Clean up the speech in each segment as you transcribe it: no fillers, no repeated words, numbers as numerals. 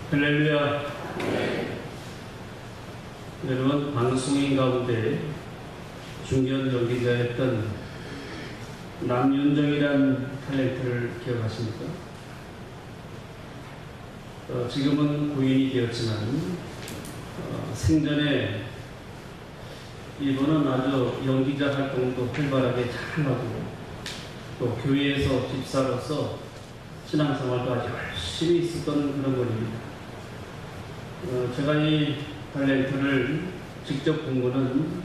할렐루야. 여러분, 방송인 가운데 중견 연기자였던 남윤정이란 탤런트를 기억하십니까? 지금은 고인이 되었지만 생전에 이분은 아주 연기자 활동도 활발하게 잘하고 또 교회에서 집사로서 신앙생활도 아주 열심히 있었던 그런 분입니다. 제가 이 탤런트를 직접 본 거는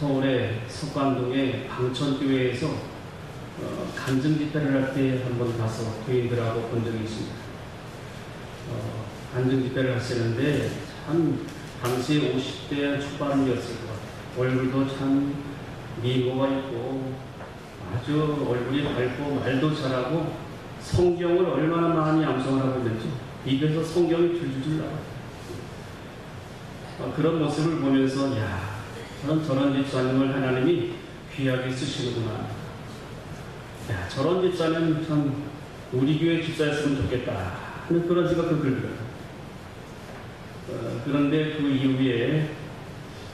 서울의 석관동의 방천교회에서 간증 집회를 할 때 한번 가서 교인들하고 본 적이 있습니다. 간증 집회를 하시는데 참 당시 50대 초반이었을 것 같아요. 얼굴도 참 미모가 있고 아주 얼굴이 밝고 말도 잘하고 성경을 얼마나 많이 암송을 하고 있는지 입에서 성경이 줄줄 나와요. 그런 모습을 보면서 야, 저런 집사님을 하나님이 귀하게 쓰시는구나. 야, 저런 집사님 참 우리 교회 집사였으면 좋겠다 하는 그런 생각도 들더라고요. 그런데 그 이후에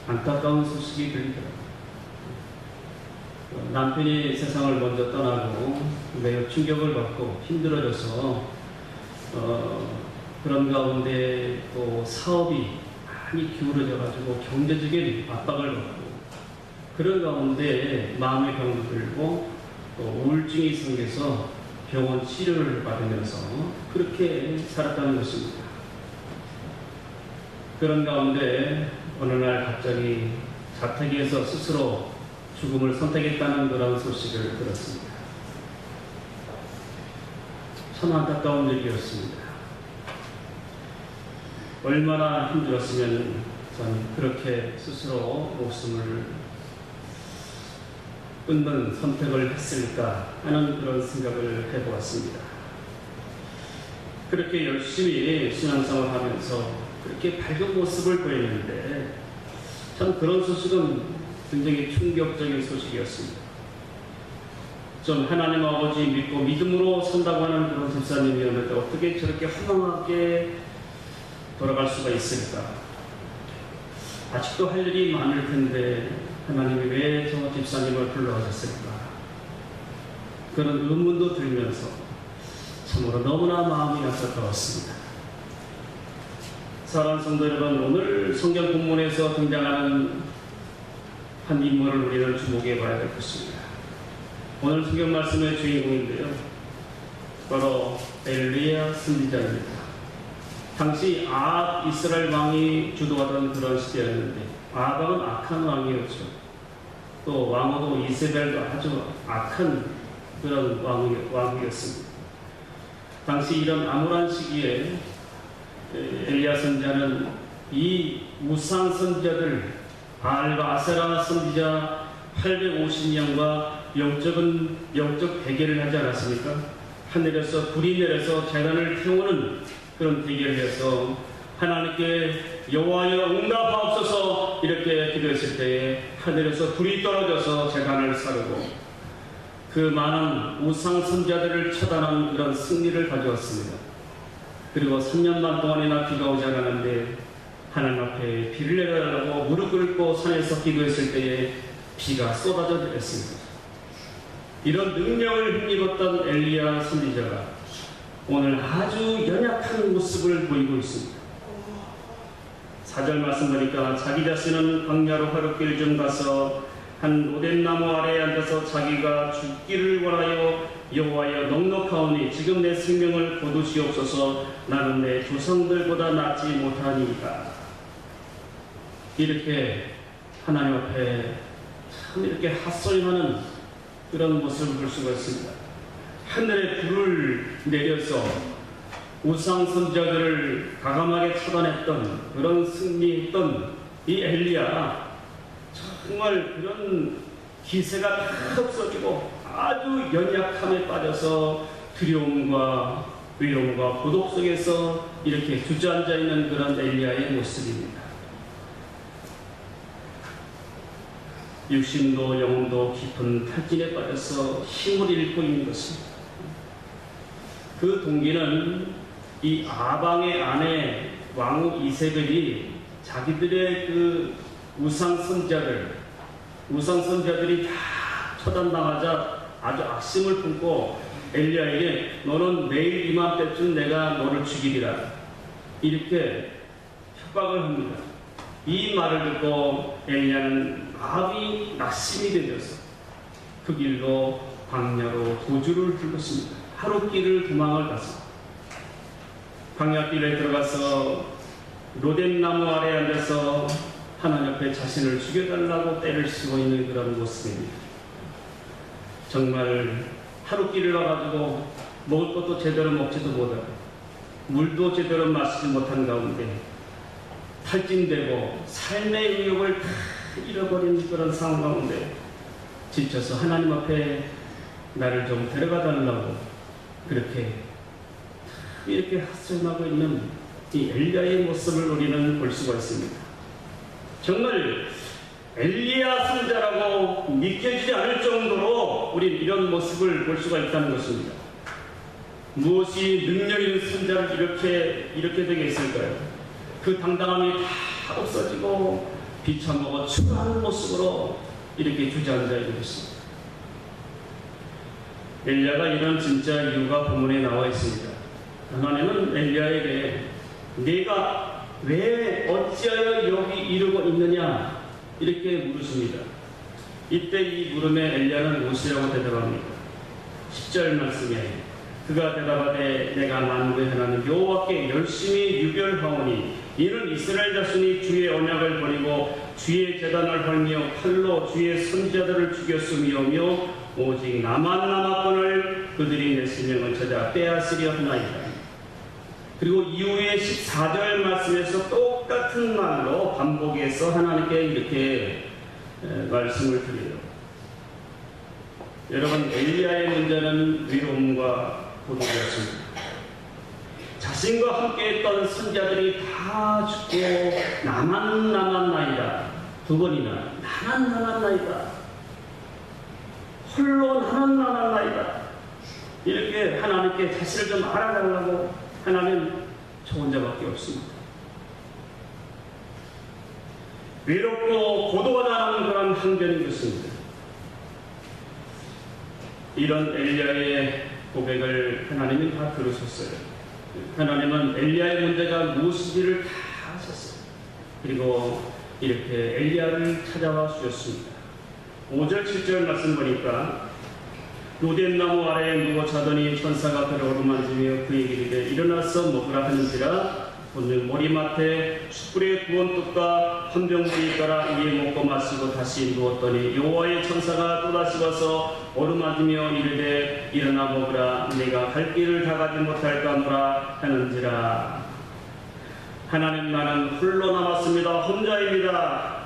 안타까운 소식이 들리더라고요. 남편이 세상을 먼저 떠나고 매우 충격을 받고 힘들어져서 그런 가운데 또 사업이 많이 기울어져가지고 경제적인 압박을 받고 그런 가운데 마음의 병도 들고 또 우울증이 생겨서 병원 치료를 받으면서 그렇게 살았다는 것입니다. 그런 가운데 어느 날 갑자기 자택에서 스스로 죽음을 선택했다는 그런 소식을 들었습니다. 참 안타까운 일이었습니다. 얼마나 힘들었으면 전 그렇게 스스로 목숨을 끊는 선택을 했을까 하는 그런 생각을 해보았습니다. 그렇게 열심히 신앙생활을 하면서 그렇게 밝은 모습을 보였는데 참 그런 소식은 굉장히 충격적인 소식이었습니다. 좀 하나님 아버지 믿고 믿음으로 산다고 하는 그런 집사님이었는데 어떻게 저렇게 허망하게 돌아갈 수가 있을까? 아직도 할 일이 많을 텐데 하나님이 왜 저 집사님을 불러가셨을까? 그런 의문도 들면서 참으로 너무나 마음이 안타까웠습니다. 사랑하는 성도 여러분, 오늘 성경 본문에서 등장하는 한 인물을 우리는 주목해 봐야 될 것입니다. 오늘 성경 말씀의 주인공인데요, 바로 엘리야 선지자입니다. 당시 아합 이스라엘 왕이 주도하던 그런 시대였는데 아합은 악한 왕이었죠. 또 왕후도 이세벨도 아주 악한 그런 왕이었습니다. 당시 이런 암울한 시기에 엘리야 선지자는 이 우상 선지자들 바알과 아세라 선지자 850명과 영적 대결을 하지 않았습니까? 하늘에서 불이 내려서 재단을 태우는 그런 대결을 해서 하나님께 여호와여 응답하옵소서 이렇게 기도했을 때에 하늘에서 불이 떨어져서 재단을 사르고 그 많은 우상 선지자들을 처단한 그런 승리를 가져왔습니다. 그리고 3년 반 동안이나 비가 오지 않았는데 하나님 앞에 비를 내려달라고 무릎 꿇고 산에서 기도했을 때에 비가 쏟아져 내렸습니다. 이런 능력을 힘입었던 엘리야 선지자가 오늘 아주 연약한 모습을 보이고 있습니다. 4절 말씀 보니까 자기 자신은 광야로 하룻길 좀 가서 한 로뎀나무 아래에 앉아서 자기가 죽기를 원하여 여호와여 넉넉하오니 지금 내 생명을 거두시옵소서 나는 내 조상들보다 낫지 못하니이다. 이렇게 하나님 앞에 참 이렇게 핫소리하는 그런 모습을 볼 수가 있습니다. 하늘에 불을 내려서 우상 선지자들을 과감하게 처단했던 그런 승리했던 이 엘리야 정말 그런 기세가 다 없어지고 아주 연약함에 빠져서 두려움과 외로움과 고독 속에서 이렇게 주저앉아 있는 그런 엘리야의 모습입니다. 육신도 영혼도 깊은 탈진에 빠져서 힘을 잃고 있는 것입니다. 그 동기는 이 아방의 아내 왕후 이세벨이 자기들의 그 우상 선자들이 다 처단당하자 아주 악심을 품고 엘리야에게 너는 내일 이맘때쯤 내가 너를 죽이리라 이렇게 협박을 합니다. 이 말을 듣고 엘리야는 마음이 낙심이 되면서 그 길로 광야로 도주를 할 것입니다. 하룻길을 도망을 가서 광야길에 들어가서 로뎀나무 아래에 앉아서 하나님 앞에 자신을 죽여달라고 때를 쓰고 있는 그런 모습입니다. 정말 하룻길을 와가지고 먹을 것도 제대로 먹지도 못하고 물도 제대로 마시지 못한 가운데 탈진되고 삶의 의욕을 다 잃어버린 그런 상황 가운데 지쳐서 하나님 앞에 나를 좀 데려가 달라고 이렇게 하소연하고 있는 이 엘리야의 모습을 우리는 볼 수가 있습니다. 정말 엘리야 선자라고 믿겨지지 않을 정도로 우리는 이런 모습을 볼 수가 있다는 것입니다. 무엇이 능력 있는 선자를 이렇게 되게 했을까요? 그 당당함이 다 없어지고 비쳐먹어 추한 모습으로 이렇게 주저앉아 있는 것입니다. 엘리야가 이런 진짜 이유가 본문에 나와 있습니다. 하나님은 엘리야에게 네가 왜 어찌하여 여기 이르고 있느냐 이렇게 물으십니다. 이때 이 물음에 엘리야는 무엇이라고 대답합니까? 10절 말씀에 그가 대답하되 내가 만군의 하나님 여호와께 열심히 유별하오니 이는 이스라엘 자손이 주의 언약을 버리고 주의 제단을 헐며 칼로 주의 선지자들을 죽였음이오며 오직 나만 남았거늘 그들이 내 생명을 찾아 빼앗으려 하나이다. 그리고 이후에 14절 말씀에서 똑같은 말로 반복해서 하나님께 이렇게 말씀을 드려요. 여러분, 엘리야의 문제는 위로움과 고독이었습니다. 자신과 함께했던 선자들이 다 죽고 나만 남았나이다. 두 번이나 나만 남았나이다. 홀로 나만 남았나이다. 이렇게 하나님께 자신을 좀 알아달라고 하나님 저 혼자밖에 없습니다. 외롭고 고도가 나는 그런 항변인 것입니다. 이런 엘리야의 고백을 하나님이 다 들으셨어요. 하나님은 엘리야의 문제가 무엇인지를 다 아셨어요. 그리고 이렇게 엘리야를 찾아와 주셨습니다. 5절 7절 말씀 보니까 로뎀나무 아래에 누워 자더니 천사가 그를 어루만지며 그에게 이르되 일어나서 먹으라 하는지라 오늘 머리맡에 숯불에 구운 떡과 한 병물이 있더라. 이에 먹고 마시고 다시 누웠더니 여호와의 천사가 또다시 와서 어루만지며 이르되 일어나 먹으라. 내가 갈 길을 다 가지 못할까 하노라 하는지라. 하나님 나는 홀로 남았습니다. 혼자입니다.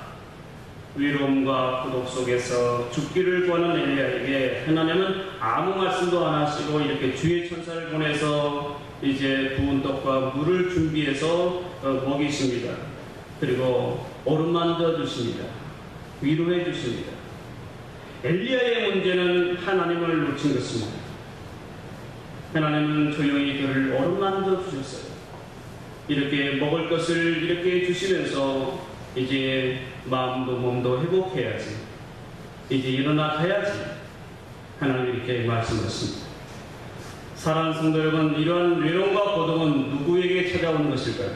위로움과 고독 속에서 죽기를 구하는 엘리야에게 하나님은 아무 말씀도 안 하시고 이렇게 주의 천사를 보내서 이제 부은 떡과 물을 준비해서 먹이십니다. 그리고 어루만져 주십니다. 위로해 주십니다. 엘리야의 문제는 하나님을 놓친 것입니다. 하나님은 조용히 그를 어루만져 주셨어요. 이렇게 먹을 것을 이렇게 주시면서 이제 마음도 몸도 회복해야지. 이제 일어나 가야지. 하나님 이렇게 말씀하십니다. 사랑하는 성도 여러분, 이러한 외로움과 고독은 누구에게 찾아오는 것일까요?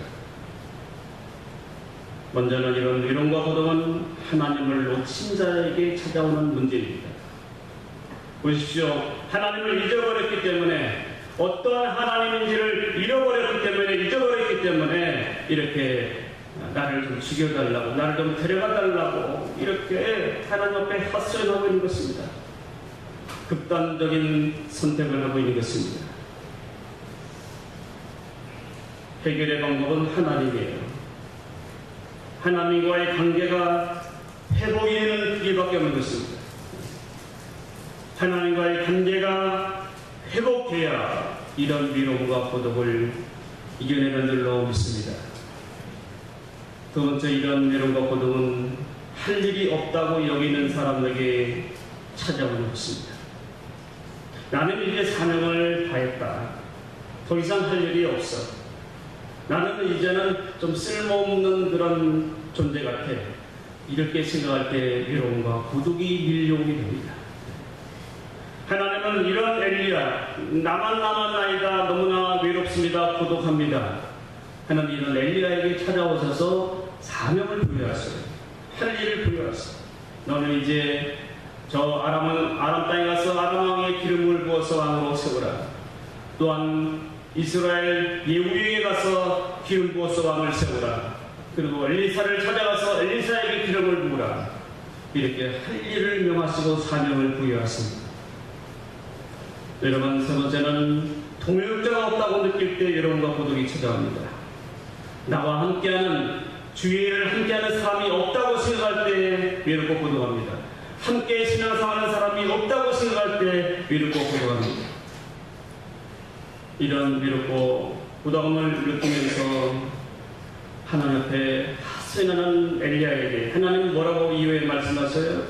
먼저는 이런 외로움과 고독은 하나님을 놓친 자에게 찾아오는 문제입니다. 보십시오. 하나님을 잊어버렸기 때문에 어떠한 하나님인지를 잊어버렸기 때문에 이렇게 나를 좀 죽여달라고, 나를 좀 데려가달라고 이렇게 하나님 앞에 하소연하고 있는 것입니다. 극단적인 선택을 하고 있는 것입니다. 해결의 방법은 하나님이에요. 하나님과의 관계가 회복이 되는 길밖에 없는 것입니다. 하나님과의 관계가 회복돼야 이런 위로움과 고독을 이겨내는 줄로 믿습니다. 두 번째, 이런 외로움과 고독은 할 일이 없다고 여기는 사람에게 찾아오는 것입니다. 나는 이제 사명을 다했다. 더 이상 할 일이 없어. 나는 이제는 좀 쓸모없는 그런 존재 같아. 이렇게 생각할 때 외로움과 고독이 밀려오게 됩니다. 하나님은 이런 엘리야, 나만 나이다, 너무나 외롭습니다, 고독합니다 하는 이런 엘리야에게 찾아오셔서 사명을 부여하셨어요. 할 일을 부여하셨어요. 너는 이제 저 아람 땅에 가서 아람 왕의 기름을 부어서 왕으로 세우라. 또한 이스라엘 예후에게 가서 기름 부어서 왕을 세우라. 그리고 엘리사를 찾아가서 엘리사에게 기름을 부으라. 이렇게 할 일을 명하시고 사명을 부여하십니다. 여러분, 세 번째는 동역자가 없다고 느낄 때 외로움과 고독이 찾아옵니다. 나와 함께하는, 주의 일을 함께하는 사람이 없다고 생각할 때 외롭고 고독합니다. 함께 신앙생활하는 사람이 없다고 생각할 때 외롭고 고독합니다. 이런 외롭고 고독함을 느끼면서 하나님 앞에 하소연하는 엘리야에게 하나님은 뭐라고 이후에 말씀하셔요?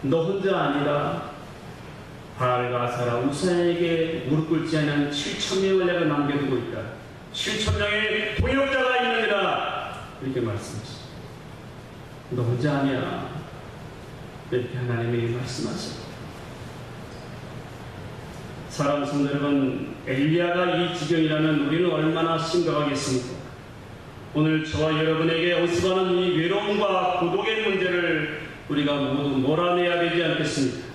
너 혼자 아니라 바알과 아사라 우사에게 무릎 꿇지 않은 7,000명을 내가 남겨두고 있다. 7,000명의 동역자가 있느니라. 이렇게 말씀하셨어요. 너 혼자 아니야. 이렇게 하나님이 말씀하셨어요. 사랑하는 성도 여러분, 엘리야가 이 지경이라면 우리는 얼마나 심각하겠습니까? 오늘 저와 여러분에게 오시바는 이 외로움과 고독의 문제를 우리가 모두 몰아내야 되지 않겠습니까?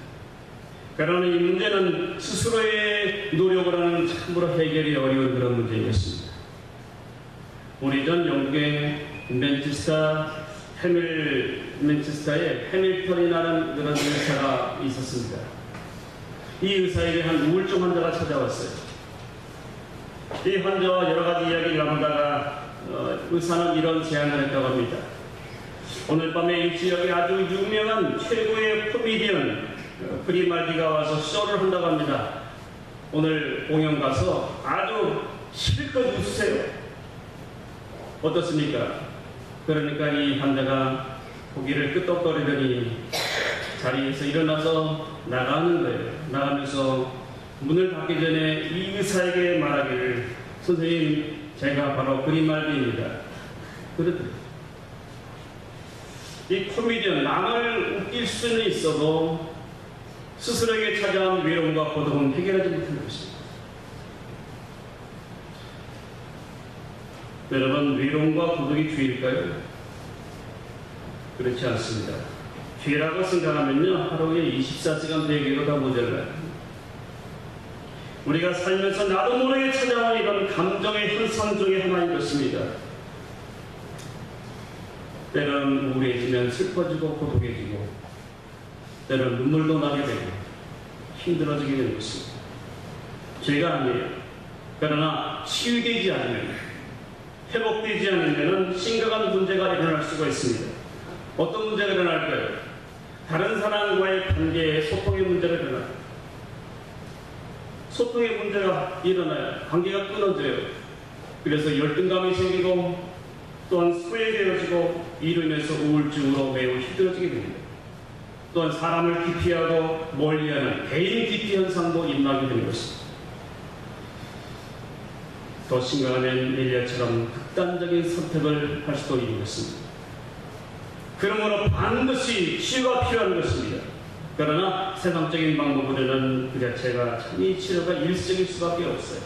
그러나 이 문제는 스스로의 노력을 하는 참으로 해결이 어려운 그런 문제인 것입니다. 오래전 영국의 맨체스터에 해밀턴이라는 그런 의사가 있었습니다. 이 의사에게 한 우울증 환자가 찾아왔어요. 이 환자와 여러 가지 이야기를 나누다가 의사는 이런 제안을 했다고 합니다. 오늘 밤에 이 지역에 아주 유명한 최고의 코미디언 프리말디가 와서 쇼를 한다고 합니다. 오늘 공연 가서 아주 실컷 웃으세요. 어떻습니까? 그러니까 이 환자가 고개를 끄덕거리더니 자리에서 일어나서 나가는 거예요. 나가면서 문을 닫기 전에 이 의사에게 말하기를, 선생님, 제가 바로 그리말디입니다. 그렇더래요. 이 코미디언, 남을 웃길 수는 있어도 스스로에게 찾아온 외로움과 고독은 해결하지 못하는 것입니다. 여러분, 외로움과 고독이 죄일까요? 그렇지 않습니다. 죄라고 생각하면요, 하루에 24시간 대기로 다 모자라요. 우리가 살면서 나도 모르게 찾아온 이런 감정의 현상 중에 하나인 것입니다. 때로는 우울해지면 슬퍼지고 고독해지고, 때로는 눈물도 나게 되고 힘들어지게 되는 것입니다. 죄가 아니에요. 그러나 치유되지 않으면, 회복되지 않으면 심각한 문제가 일어날 수가 있습니다. 어떤 문제가 일어날까요? 다른 사람과의 관계에 소통의 문제가 일어나요. 소통의 문제가 일어나요. 관계가 끊어져요. 그래서 열등감이 생기고 또한 소외되어지고 이로 인해서 우울증으로 매우 힘들어지게 됩니다. 또한 사람을 기피하고 멀리하는 개인 기피 현상도 임하게 되는 것입니다. 더 심각하면 엘리야처럼 극단적인 선택을 할 수도 있는 것입니다. 그러므로 반드시 치유가 필요한 것입니다. 그러나 세상적인 방법으로는 그 자체가 참 이 치료가 일시적일 수밖에 없어요.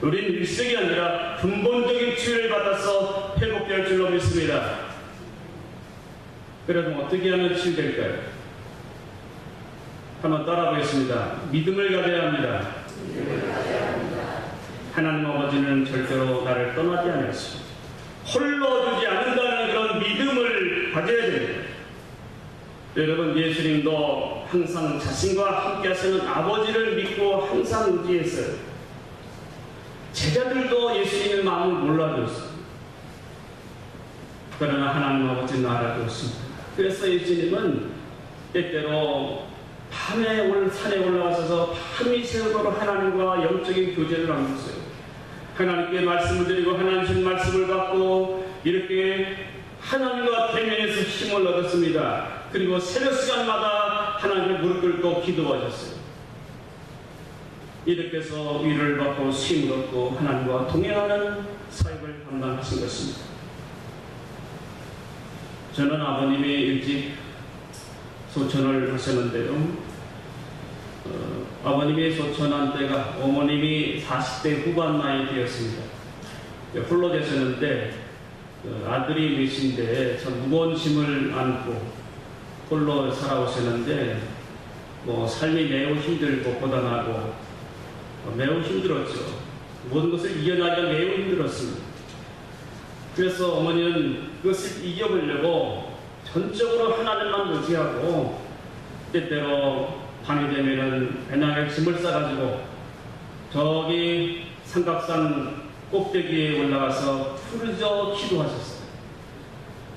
우린 일시적이 아니라 근본적인 치유를 받아서 회복될 줄로 믿습니다. 그래도 어떻게 하면 치유될까요? 한번 따라보겠습니다. 믿음을 가져야 합니다. 하나님 아버지는 절대로 나를 떠나지 않으십니다. 홀로 두지 않는다는 그런 믿음을 가져야 됩니다. 여러분, 예수님도 항상 자신과 함께 하시는 아버지를 믿고 항상 의지했어요. 제자들도 예수님의 마음을 몰라줬어요. 그러나 하나님 아버지는 알아줬습니다. 그래서 예수님은 때때로 밤에 산에 올라가셔서 밤이 새도록 하나님과 영적인 교제를 나눴어요. 하나님께 말씀을 드리고 하나님 신 말씀을 받고 이렇게 하나님과 대면해서 힘을 얻었습니다. 그리고 새벽 시간마다 하나님을 무릎 꿇고 기도하셨어요. 이렇게 해서 위를 받고 수임을 얻고 하나님과 동행하는 사역을 감당하신 것입니다. 저는 아버님이 일찍 소천을 하셨는데요. 아버님이 소천한 때가 어머님이 40대 후반 나이 되었습니다. 홀로 되셨는데 아들이 몇인데 참 무거운 짐을 안고 홀로 살아오셨는데 삶이 매우 힘들고 고단하고 매우 힘들었죠. 모든 것을 이겨나가기가 매우 힘들었습니다. 그래서 어머니는 그것을 이겨보려고 전적으로 하나님만 의지하고 때때로 밤이 되면은 배낭에 짐을 싸가지고 저기 삼각산 꼭대기에 올라가서 부르짖어 기도하셨어요.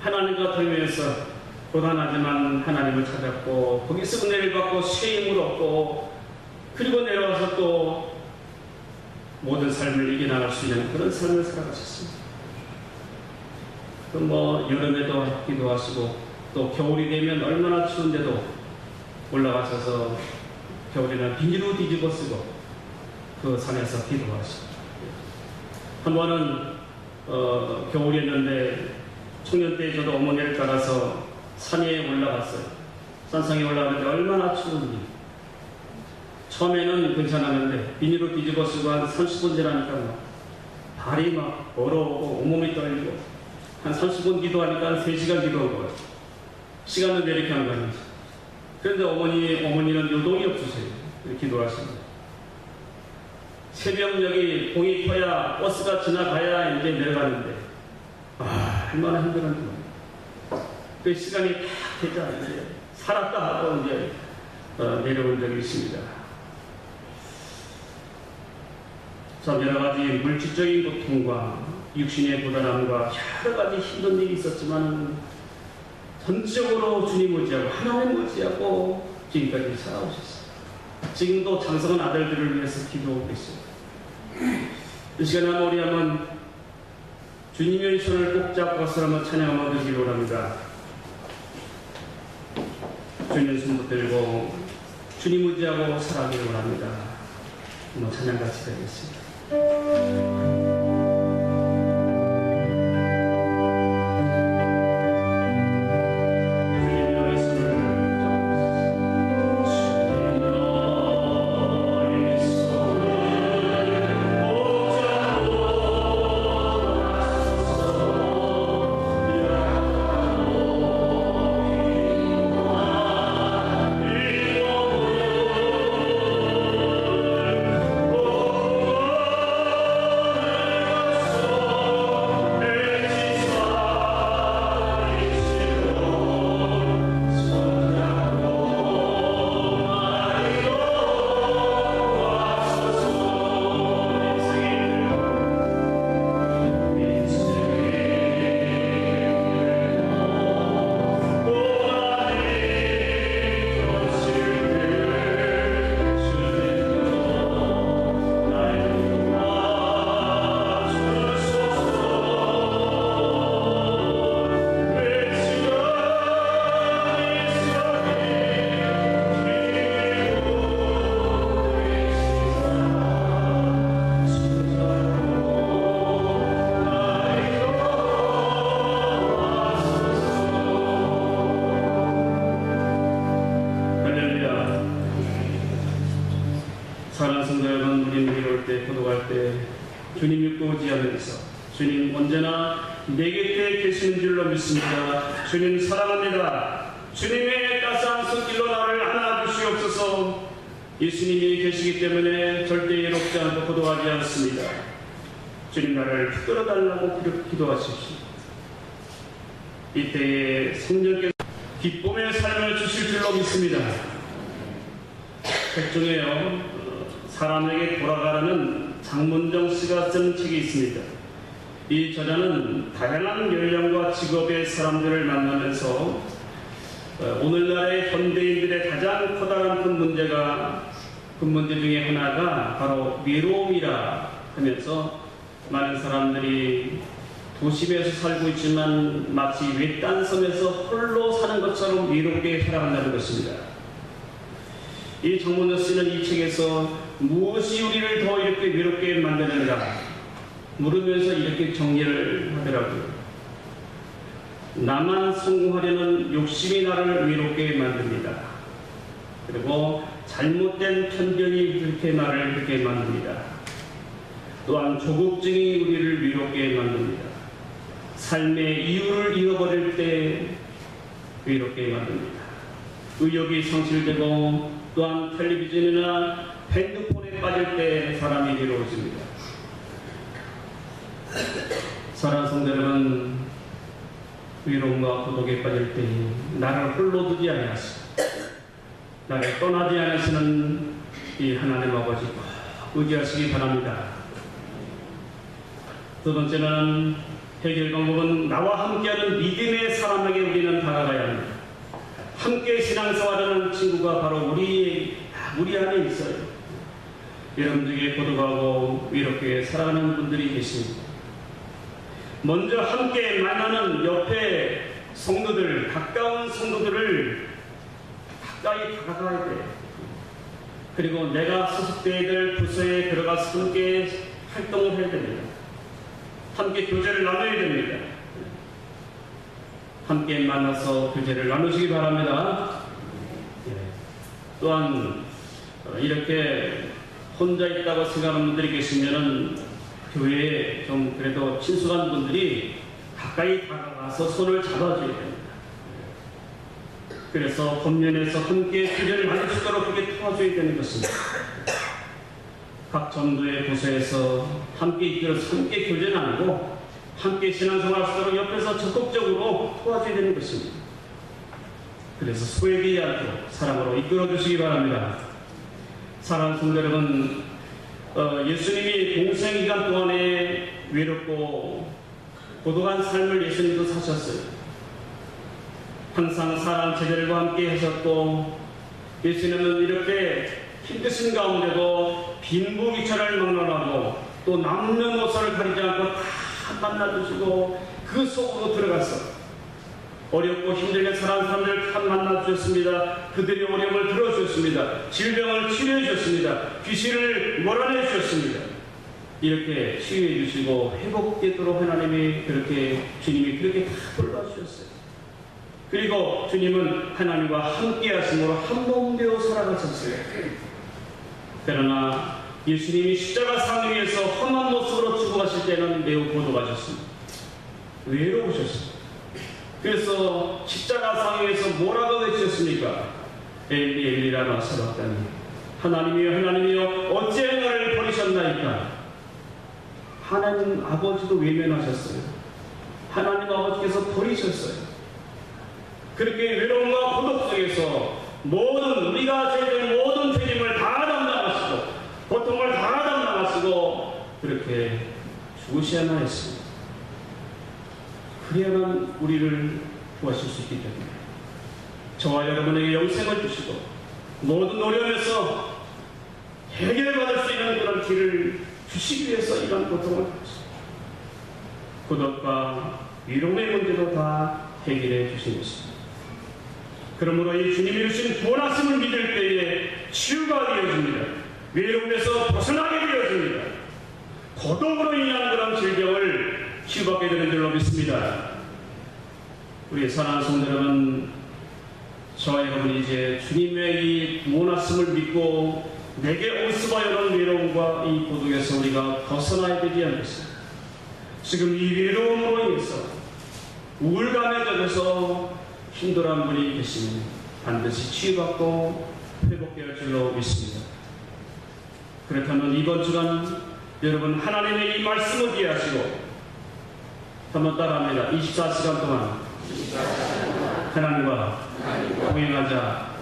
하나님과 동행해서 고단하지만 하나님을 찾았고 거기서 은혜를 받고 쇠임을 얻고 그리고 내려와서 또 모든 삶을 이겨나갈 수 있는 그런 삶을 살아가셨습니다. 여름에도 기도하시고 또 겨울이 되면 얼마나 추운데도 올라가셔서 겨울에는 비닐로 뒤집어 쓰고 그 산에서 기도하시고 한 번은 겨울이었는데 청년 때 저도 어머니를 따라서 산에 올라갔어요. 산상에 올라가는데 얼마나 추운지 처음에는 괜찮았는데 비닐로 뒤집어 쓰고 한 30분 지나니까 발이 막 얼어오고 온몸이 떨리고 한 30분 기도하니까 한 3시간 기도한 거예요. 시간은 왜 이렇게 한 거는지. 그런데 어머니는 요동이 없으세요. 기도하십니다. 새벽녘이 공이 터야 버스가 지나가야 이제 내려가는데 얼마나 힘들었는지. 그 시간이 딱 되자 이제 살았다 하고 이제 내려온 적이 있습니다. 참 여러 가지 물질적인 고통과 육신의 고단함과 여러 가지 힘든 일이 있었지만 전적으로 주님 의지하고 하나님 의지하고 지금까지 살아오셨어요. 지금도 장성한 아들들을 위해서 기도하고 계십니다. 이 시간에 우리 한번 주님의 손을 꼭 잡고서 한번 찬양하며 드리기 원합니다. 주님의 손 붙들고 주님 의지하고 살아가기를 원합니다. 한번 찬양 같이 드리겠습니다. 사랑하는 성도 여러분, 우리 올 때, 기도할 때 주님 믿고 의지하면서 주님 언제나 내 곁에 계시는 줄로 믿습니다. 주님 사랑합니다. 주님의 따스한 손길로 나를 안아주시옵소서. 예수님이 계시기 때문에 절대 외롭지 않고 고독하지 않습니다. 주님 나를 붙들어달라고 기도하십시오. 이때에 성령께서 기쁨의 삶을 주실 줄로 믿습니다. 백중에요 사람에게 돌아가라는 장문정 씨가 쓴 책이 있습니다. 이 저자는 다양한 연령과 직업의 사람들을 만나면서 오늘날의 현대인들의 가장 커다란 그 문제 중에 하나가 바로 외로움이라 하면서 많은 사람들이 도심에서 살고 있지만 마치 외딴 섬에서 홀로 사는 것처럼 외롭게 살아간다는 것입니다. 이 장문정 씨는 이 책에서 무엇이 우리를 더 이렇게 외롭게 만드는가 물으면서 이렇게 정리를 하더라고요. 나만 성공하려는 욕심이 나를 외롭게 만듭니다. 그리고 잘못된 편견이 그렇게 나를 그렇게 만듭니다. 또한 조급증이 우리를 외롭게 만듭니다. 삶의 이유를 잃어버릴 때 외롭게 만듭니다. 의욕이 상실되고 또한 텔레비전이나 핸드폰에 빠질 때 사람이 외로워집니다. 사랑하는 성도 여러분, 외로움과 고독에 빠질 때 나를 홀로 두지 아니하시고 나를 떠나지 않으시는 이 하나님 아버지 꼭 의지하시기 바랍니다. 두 번째는 해결 방법은 나와 함께하는 믿음의 사람에게 우리는 다가가야 합니다. 함께 신앙생활하는 친구가 바로 우리 안에 있어요. 여러분 중에 고독하고 외롭게 살아가는 분들이 계십니다. 먼저 함께 만나는 옆에 성도들, 가까운 성도들을 가까이 다가가야 돼요. 그리고 내가 소속되어야 될 부서에 들어가서 함께 활동을 해야 됩니다. 함께 교제를 나눠야 됩니다. 함께 만나서 교제를 나누시기 바랍니다. 또한 이렇게 혼자 있다고 생각하는 분들이 계시면은 교회에 좀 그래도 친숙한 분들이 가까이 다가가서 손을 잡아줘야 됩니다. 그래서 법면에서 함께 교제를 나눌 수 있도록 그렇게 도와줘야 되는 것입니다. 각 전도의 부서에서 함께 이끌어서 함께 교제 나누고 함께 신앙생활 할 수 있도록 옆에서 적극적으로 도와줘야 되는 것입니다. 그래서 소외되지 않도록 사랑으로 이끌어 주시기 바랍니다. 사랑하는 성도 여러분, 예수님이 공생기간 동안에 외롭고 고독한 삶을 예수님도 사셨어요. 항상 사랑 제자들과 함께 하셨고 예수님은 이렇게 힘드신 가운데도 빈부귀천을 막론하고 또 남는 모습을 가리지 않고 다 만나주시고 그 속으로 들어가서 어렵고 힘들게 살아온 사람들을 다 만나주셨습니다. 그들의 어려움을 들어주셨습니다. 질병을 치료해 주셨습니다. 귀신을 몰아내 주셨습니다. 이렇게 치유해 주시고 회복되도록 하나님이 그렇게 주님이 그렇게 다 돌봐주셨어요. 그리고 주님은 하나님과 함께 하심으로 한 몸 되어 살아가셨어요. 그러나 예수님이 십자가 상 위에서 험한 모습으로 죽어가실 때는 매우 고독하셨습니다. 외로우셨습니다. 그래서 십자가 상 위에서 뭐라고 외치셨습니까? 엘리 엘리라 마 사박다니, 하나님이여 하나님이여 어찌 나를 버리셨나이까. 하나님 아버지도 외면하셨어요. 하나님 아버지께서 버리셨어요. 그렇게 외로움과 고독 속에서 모든 우리가 죄된 모든 죄짐을 다 담당하시고 고통을 다 담당하시고 그렇게 죽으셔야만 했습니다. 그래야만 우리를 구하실 수 있기 때문에 저와 여러분에게 영생을 주시고 모든 어려움에서 해결받을 수 있는 그런 길을 주시기 위해서 이런 고통을 받으십니다. 고독과 위로의 문제도 다 해결해 주신 것입니다. 그러므로 이 주님이 주신 구원하심을 믿을 때에 치유가 되어집니다. 외로움에서 벗어나게 되어집니다. 고독으로 인한 그런 질병을 치유받게 되는 줄로 믿습니다. 우리 사랑하는 성도 여러분, 저와 여러분이 이제 주님의 이 구원하심을 믿고 내게 올수바여는 외로움과 이 고독에서 우리가 벗어나야 되지 않겠습니까? 지금 이 외로움으로 인해서 우울감에 젖어서 힘들어한 분이 계시면 반드시 치유받고 회복될 줄로 믿습니다. 그렇다면 이번 주간 여러분 하나님의 이 말씀을 이해하시고 한번 따라합니다. 24시간 동안 하나님과 동행하자.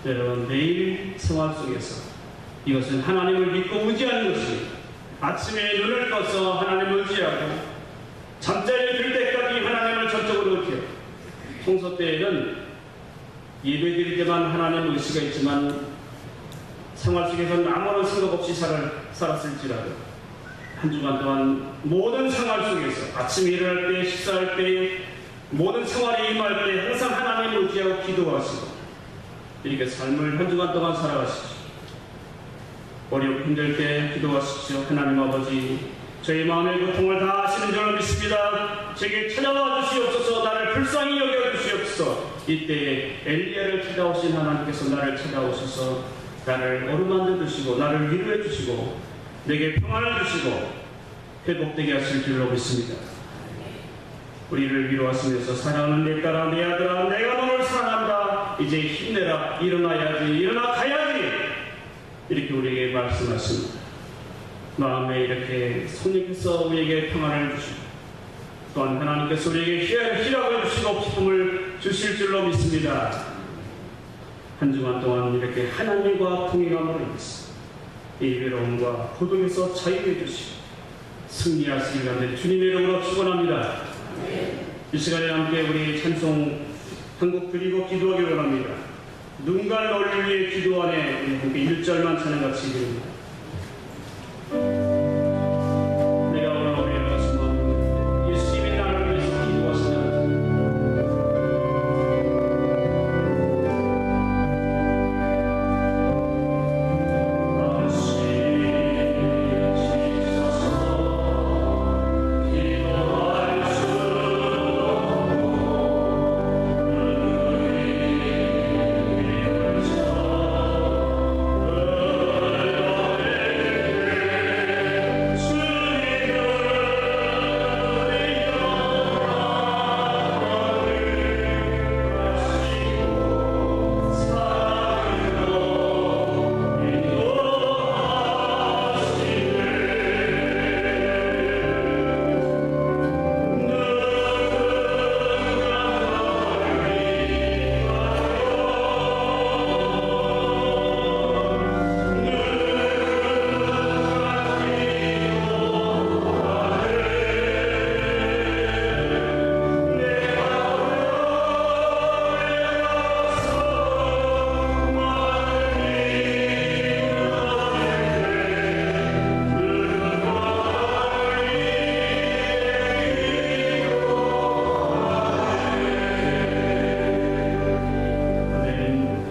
여러분 매일 생활 속에서 이것은 하나님을 믿고 의지하는 것입니다. 아침에 눈을 떠서 하나님을 의지하고 잠자리에 들 때까지 하나님을 전적으로 의지하고 성서 때에는 예배드릴 때만 하나님 의식가 있지만 생활 속에서는 아무런 생각 없이 살았을지라도 한 주간 동안 모든 생활 속에서 아침에 일어날 때, 식사할 때, 모든 생활에 임할 때 항상 하나님을 의지하고 기도하시고 이렇게 삶을 한 주간 동안 살아가십시오. 어렵고 힘들 때 기도하십시오. 하나님 아버지, 저희 마음의 고통을 다 아시는 줄 믿습니다. 제게 찾아와 주시옵소서. 나를 불쌍히 여겨 주시옵소서. 이때 엘리야를 찾아오신 하나님께서 나를 찾아오셔서 나를 어루만져 주시고 나를 위로해 주시고 내게 평안을 주시고 회복되게 하실 줄로 믿습니다. 우리를 위로하시면서 사랑하는 내 딸아, 내 아들아, 내가 너를 사랑한다. 이제 힘내라. 일어나야지. 일어나 가야지. 이렇게 우리에게 말씀하십니다. 마음에 이렇게 성령께서 우리에게 평안을 주시고 또한 하나님께서 우리에게 희락을 주시고 기쁨을 주실 줄로 믿습니다. 한 주간 동안 이렇게 하나님과 통행함으로 인해서 이 외로움과 고독에서 자유해 주시고 승리하시길 간절히 주님의 이름으로 축원합니다. 이 시간에 함께 우리 찬송 한 곡 드리고 기도하기 원합니다. 누군가를 널리 위해 기도하네. 우리 함께 1절만 찬양 같이 드립니다.